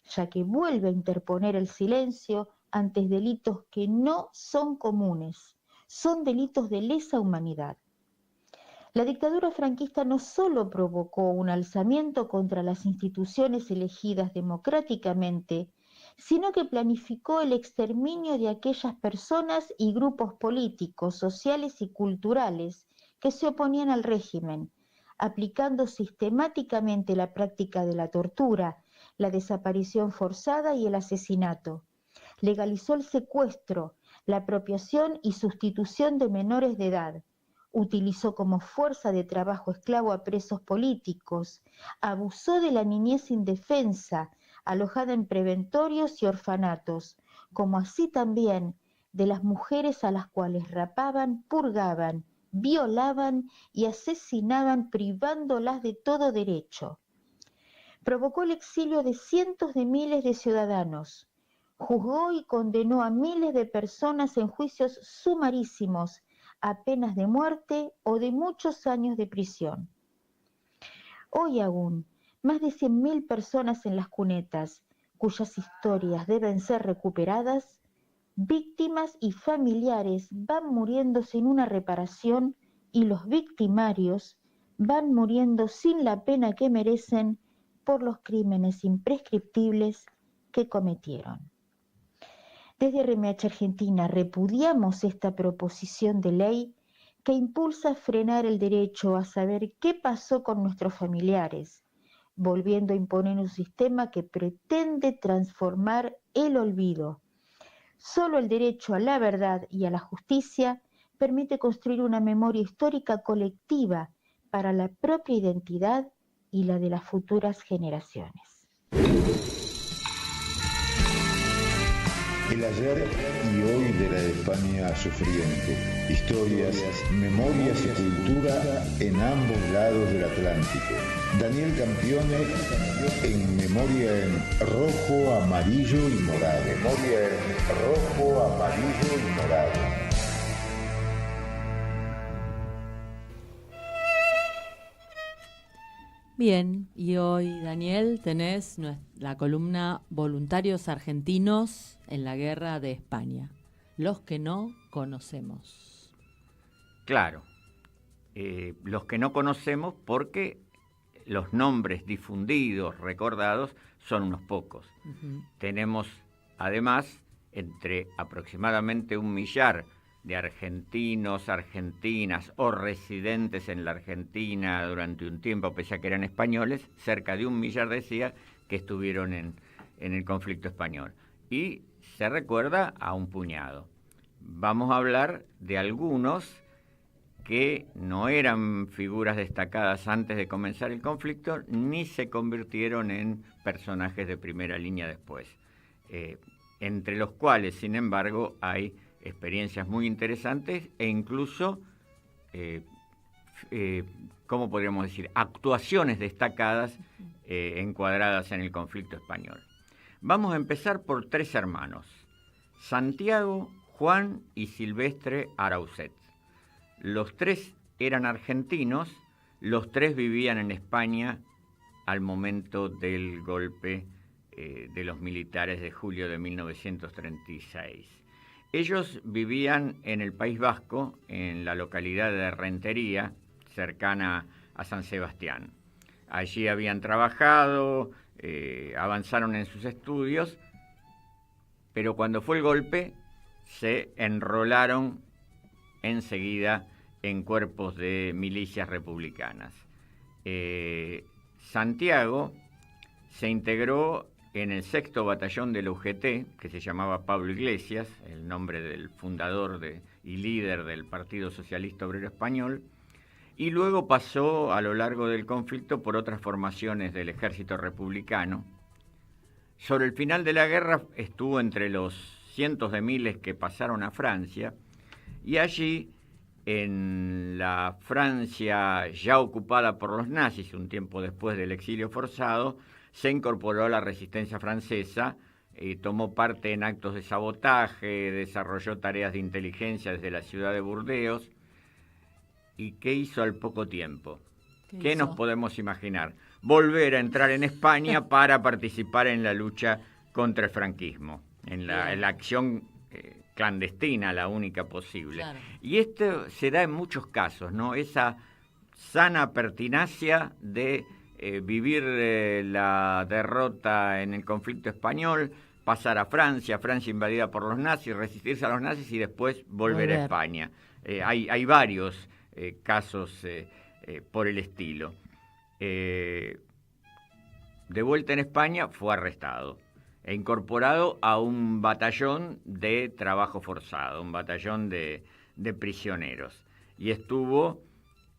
ya que vuelve a interponer el silencio ante delitos que no son comunes, son delitos de lesa humanidad. La dictadura franquista no solo provocó un alzamiento contra las instituciones elegidas democráticamente, sino que planificó el exterminio de aquellas personas y grupos políticos, sociales y culturales que se oponían al régimen, aplicando sistemáticamente la práctica de la tortura, la desaparición forzada y el asesinato. Legalizó el secuestro, la apropiación y sustitución de menores de edad. Utilizó como fuerza de trabajo esclavo a presos políticos. Abusó de la niñez indefensa, alojada en preventorios y orfanatos, como así también de las mujeres a las cuales rapaban, purgaban, violaban y asesinaban, privándolas de todo derecho. Provocó el exilio de cientos de miles de ciudadanos. Juzgó y condenó a miles de personas en juicios sumarísimos, a penas de muerte o de muchos años de prisión. Hoy aún, más de 100.000 personas en las cunetas, cuyas historias deben ser recuperadas, víctimas y familiares van muriendo sin una reparación y los victimarios van muriendo sin la pena que merecen por los crímenes imprescriptibles que cometieron. Desde RMH Argentina repudiamos esta proposición de ley que impulsa a frenar el derecho a saber qué pasó con nuestros familiares, volviendo a imponer un sistema que pretende transformar el olvido. Solo el derecho a la verdad y a la justicia permite construir una memoria histórica colectiva para la propia identidad y la de las futuras generaciones. El ayer y hoy de la España sufriente. Historias, memorias y cultura en ambos lados del Atlántico. Daniel Campione en Memoria en rojo, amarillo y morado. Memoria en rojo, amarillo y morado. Bien, y hoy, Daniel, tenés la columna Voluntarios Argentinos en la Guerra de España, los que no conocemos. Claro, los que no conocemos porque los nombres difundidos, recordados, son unos pocos. Uh-huh. Tenemos, además, entre aproximadamente 1 millar de argentinos, argentinas o residentes en la Argentina durante un tiempo, pese a que eran españoles, cerca de 1 millar, decía, que estuvieron en el conflicto español. Y se recuerda a un puñado. Vamos a hablar de algunos que no eran figuras destacadas antes de comenzar el conflicto, ni se convirtieron en personajes de primera línea después. Entre los cuales, sin embargo, hay experiencias muy interesantes e incluso, ¿cómo podríamos decir?, actuaciones destacadas encuadradas en el conflicto español. Vamos a empezar por 3 hermanos, Santiago, Juan y Silvestre Arauzet. Los tres eran argentinos, los tres vivían en España al momento del golpe de los militares de julio de 1936. Ellos vivían en el País Vasco, en la localidad de Rentería, cercana a San Sebastián. Allí habían trabajado, avanzaron en sus estudios, pero cuando fue el golpe se enrolaron enseguida en cuerpos de milicias republicanas. Santiago se integró en el 6º batallón del UGT, que se llamaba Pablo Iglesias, el nombre del fundador y líder del Partido Socialista Obrero Español, y luego pasó a lo largo del conflicto por otras formaciones del ejército republicano. Sobre el final de la guerra estuvo entre los cientos de miles que pasaron a Francia, y allí, en la Francia ya ocupada por los nazis, un tiempo después del exilio forzado, se incorporó a la resistencia francesa, tomó parte en actos de sabotaje, desarrolló tareas de inteligencia desde la ciudad de Burdeos. ¿Y qué hizo al poco tiempo? ¿Qué nos podemos imaginar? Volver a entrar en España para participar en la lucha contra el franquismo, en la acción clandestina, la única posible. Claro. Y esto se da en muchos casos, ¿no? Esa sana pertinacia de vivir la derrota en el conflicto español, pasar a Francia invadida por los nazis, resistirse a los nazis y después volver a España. Hay varios casos por el estilo. De vuelta en España fue arrestado e incorporado a un batallón de trabajo forzado, un batallón de prisioneros. Y estuvo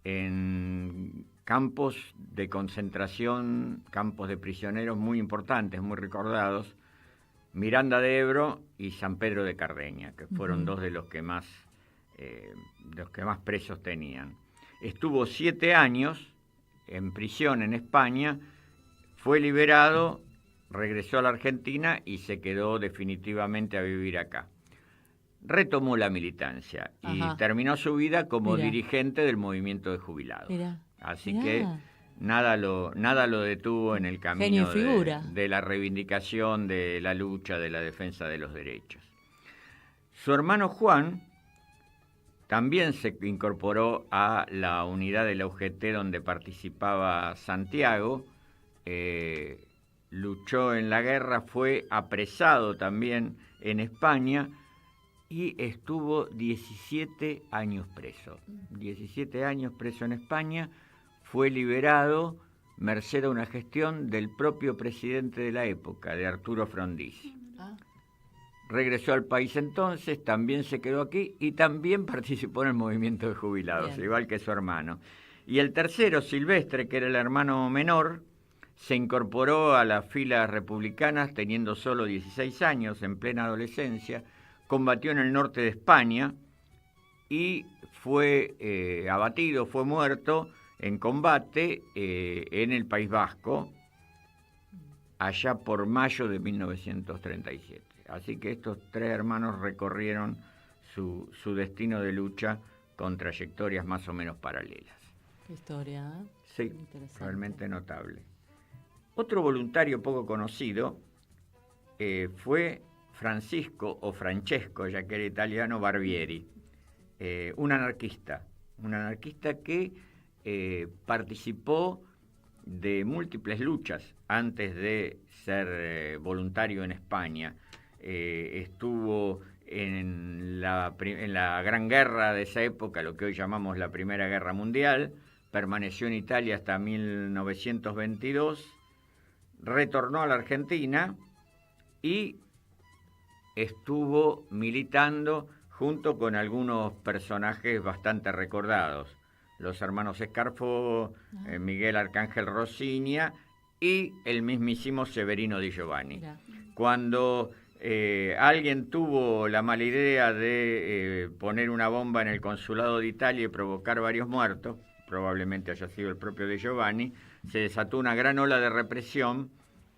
en campos de concentración, campos de prisioneros muy importantes, muy recordados, Miranda de Ebro y San Pedro de Cardeña, que fueron dos de los que más presos tenían. Estuvo 7 años en prisión en España, fue liberado, regresó a la Argentina y se quedó definitivamente a vivir acá. Retomó la militancia y terminó su vida como dirigente del movimiento de jubilados. Así que nada lo detuvo en el camino de la reivindicación, de la lucha, de la defensa de los derechos. Su hermano Juan también se incorporó a la unidad de la UGT donde participaba Santiago, luchó en la guerra, fue apresado también en España y estuvo 17 años preso. 17 años preso en España, fue liberado merced a una gestión del propio presidente de la época, de Arturo Frondizi. Regresó al país entonces, también se quedó aquí y también participó en el movimiento de jubilados, igual que su hermano. Y el tercero, Silvestre, que era el hermano menor, se incorporó a las filas republicanas teniendo solo 16 años, en plena adolescencia, combatió en el norte de España y fue abatido, fue muerto en combate en el País Vasco, allá por mayo de 1937. Así que estos 3 hermanos recorrieron su destino de lucha con trayectorias más o menos paralelas. Qué historia, ¿eh? Sí, realmente notable. Otro voluntario poco conocido fue Francisco o Francesco, ya que era italiano, Barbieri, un anarquista que participó de múltiples luchas antes de ser voluntario en España. Estuvo en la Gran Guerra de esa época, lo que hoy llamamos la Primera Guerra Mundial, permaneció en Italia hasta 1922, retornó a la Argentina y estuvo militando junto con algunos personajes bastante recordados, los hermanos Scarfo, Miguel Arcángel Rosiña y el mismísimo Severino Di Giovanni. Cuando alguien tuvo la mala idea de poner una bomba en el consulado de Italia y provocar varios muertos, probablemente haya sido el propio Di Giovanni, se desató una gran ola de represión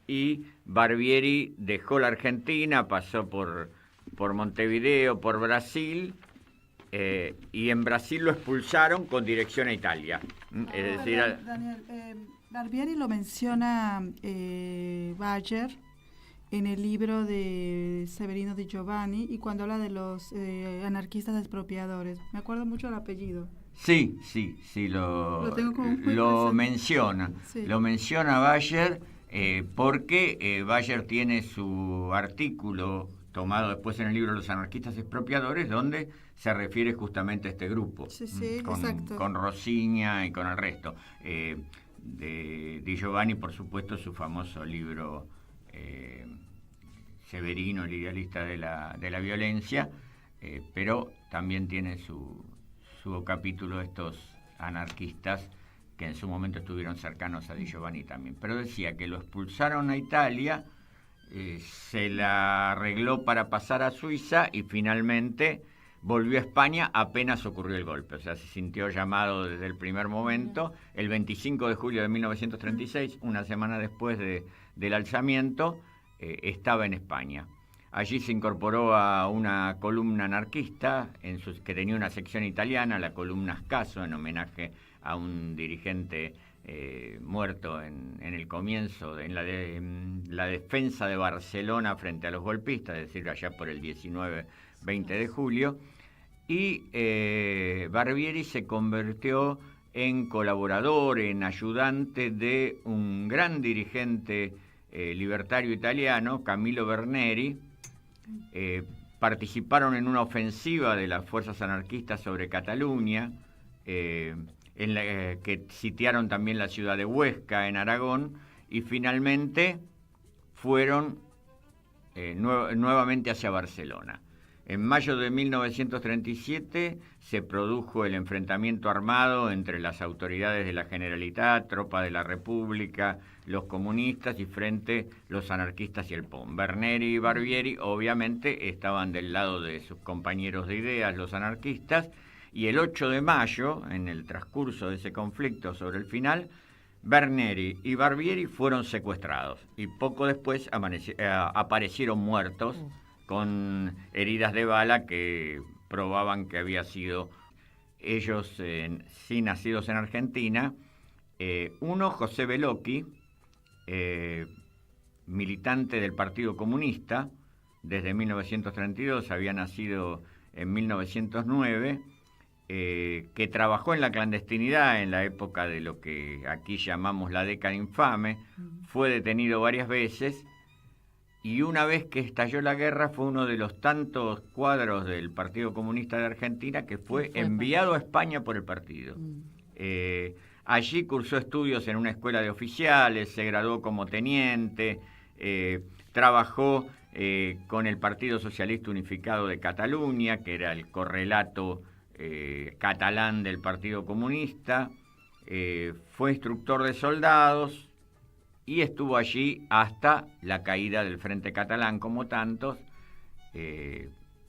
y Barbieri dejó la Argentina, pasó por por Montevideo, por Brasil, y en Brasil lo expulsaron con dirección a Italia. Es decir, Daniel, Barbieri lo menciona Bayer en el libro de Severino Di Giovanni, y cuando habla de los anarquistas expropiadores. Me acuerdo mucho el apellido. Sí, lo menciona. Sí. Lo menciona Bayer porque Bayer tiene su artículo tomado después en el libro Los anarquistas expropiadores, donde se refiere justamente a este grupo, exacto. Con Rosiña y con el resto. De Di Giovanni, por supuesto, su famoso libro Severino, el idealista de la violencia, pero también tiene su capítulo estos anarquistas que en su momento estuvieron cercanos a Di Giovanni también. Pero decía que lo expulsaron a Italia, se la arregló para pasar a Suiza y finalmente volvió a España apenas ocurrió el golpe. O sea, se sintió llamado desde el primer momento. El 25 de julio de 1936, una semana después del alzamiento, estaba en España. Allí se incorporó a una columna anarquista que tenía una sección italiana, la columna Ascaso, en homenaje a un dirigente muerto en el comienzo, en la defensa de Barcelona frente a los golpistas, es decir, allá por el 19-20 de julio. Y Barbieri se convirtió en colaborador, en ayudante de un gran dirigente libertario italiano, Camillo Berneri. Participaron en una ofensiva de las fuerzas anarquistas sobre Cataluña, que sitiaron también la ciudad de Huesca, en Aragón, y finalmente fueron nuevamente hacia Barcelona. En mayo de 1937 se produjo el enfrentamiento armado entre las autoridades de la Generalitat, tropas de la República, los comunistas y frente los anarquistas y el POM. Berneri y Barbieri obviamente estaban del lado de sus compañeros de ideas, los anarquistas, y el 8 de mayo, en el transcurso de ese conflicto sobre el final, Berneri y Barbieri fueron secuestrados y poco después aparecieron muertos con heridas de bala que probaban que había sido ellos sí nacidos en Argentina. Uno, José Bellocchi, militante del Partido Comunista desde 1932, había nacido en 1909, que trabajó en la clandestinidad en la época de lo que aquí llamamos la década infame, fue detenido varias veces. Y una vez que estalló la guerra fue uno de los tantos cuadros del Partido Comunista de Argentina que fue enviado a España por el partido. Allí cursó estudios en una escuela de oficiales, se graduó como teniente, trabajó con el Partido Socialista Unificado de Cataluña, que era el correlato catalán del Partido Comunista, fue instructor de soldados, y estuvo allí hasta la caída del Frente Catalán, como tantos.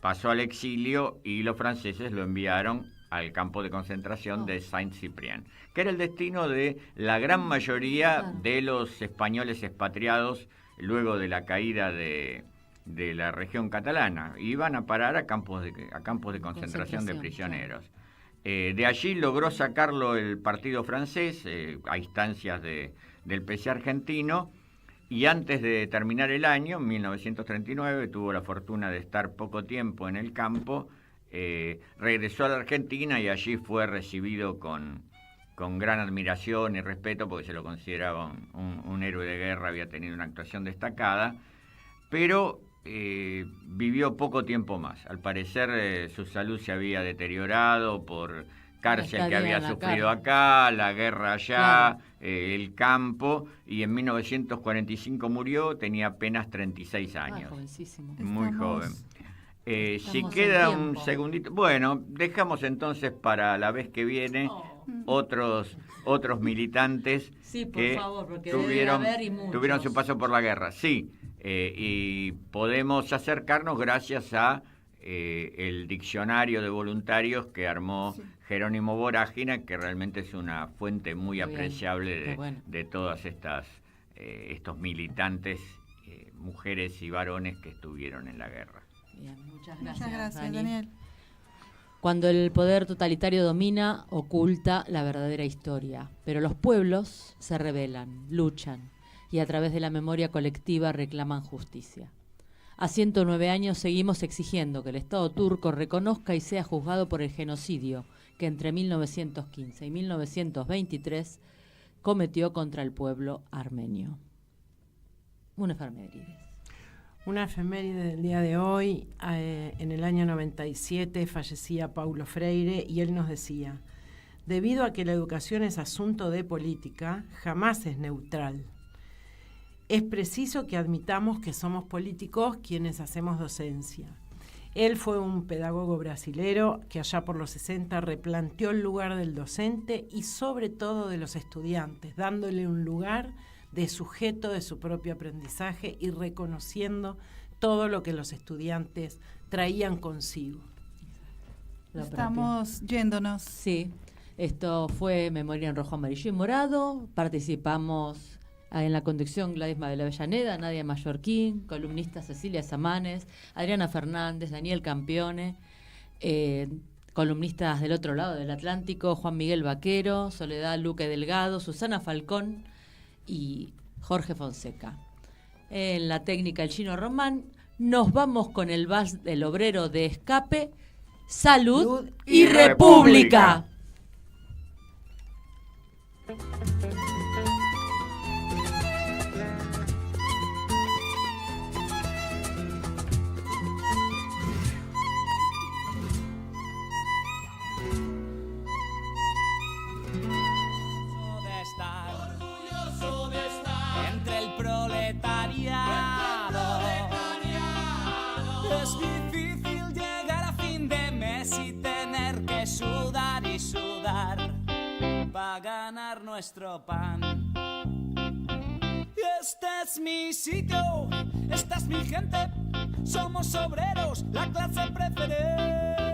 Pasó al exilio y los franceses lo enviaron al campo de concentración de Saint-Cyprien, que era el destino de la gran mayoría de los españoles expatriados luego de la caída de la región catalana. Iban a parar a campos de concentración de prisioneros. De allí logró sacarlo el partido francés a instancias del PC argentino, y antes de terminar el año, en 1939, tuvo la fortuna de estar poco tiempo en el campo, regresó a la Argentina y allí fue recibido con gran admiración y respeto porque se lo consideraba un héroe de guerra, había tenido una actuación destacada, pero vivió poco tiempo más. Al parecer su salud se había deteriorado por cárcel que había sufrido acá, la guerra allá, el campo, y en 1945 murió, tenía apenas 36 años. Muy joven. Si queda un segundito, bueno, dejamos entonces para la vez que viene otros militantes que tuvieron su paso por la guerra. Sí, y podemos acercarnos gracias a el diccionario de voluntarios que armó Jerónimo Vorágina, que realmente es una fuente muy apreciable de todas estos militantes, mujeres y varones que estuvieron en la guerra. Bien, muchas Muchas gracias, Dani. Daniel. Cuando el poder totalitario domina, oculta la verdadera historia. Pero los pueblos se rebelan, luchan y a través de la memoria colectiva reclaman justicia. A 109 años seguimos exigiendo que el Estado turco reconozca y sea juzgado por el genocidio que entre 1915 y 1923 cometió contra el pueblo armenio. Una efeméride. Una efeméride del día de hoy, en el año 97 fallecía Paulo Freire y él nos decía: debido a que la educación es asunto de política, jamás es neutral. Es preciso que admitamos que somos políticos quienes hacemos docencia. Él fue un pedagogo brasilero que allá por los 60 replanteó el lugar del docente y sobre todo de los estudiantes, dándole un lugar de sujeto de su propio aprendizaje y reconociendo todo lo que los estudiantes traían consigo. Estamos yéndonos. Sí, esto fue Memoria en Rojo, Amarillo y Morado. Participamos en la conducción Gladys Mabel Avellaneda, Nadia Mallorquín, columnista Cecilia Samanes, Adriana Fernández, Daniel Campione, columnistas del otro lado del Atlántico, Juan Miguel Vaquero, Soledad Luque Delgado, Susana Falcón y Jorge Fonseca. En la técnica el Chino Román. Nos vamos con el vals del obrero de Escape, Salud y República. Orgulloso de estar entre el proletariado. Es difícil llegar a fin de mes y tener que sudar y sudar para ganar nuestro pan. Este es mi sitio, esta es mi gente, somos obreros, la clase preferente.